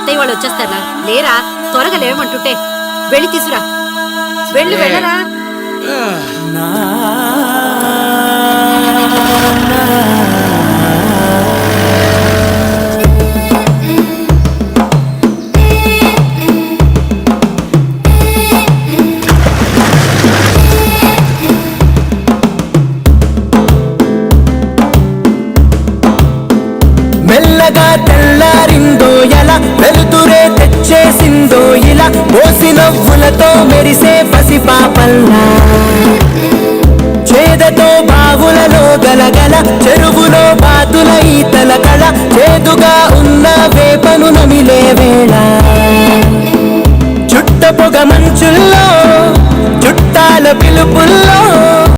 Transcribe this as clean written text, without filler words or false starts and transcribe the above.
అత్తయ్య వాళ్ళు వచ్చేస్తారా? లేరా, త్వరగా లేవమంటుంటే. వెళ్ళి తీసురా. వెళ్ళరా. మెల్లగా తెల్లారిందో ఎలా, వెలుతురే తెచ్చేసిందో ఇలా, పోసి నవ్వులతో మెరిసే పసిపాపల్లా.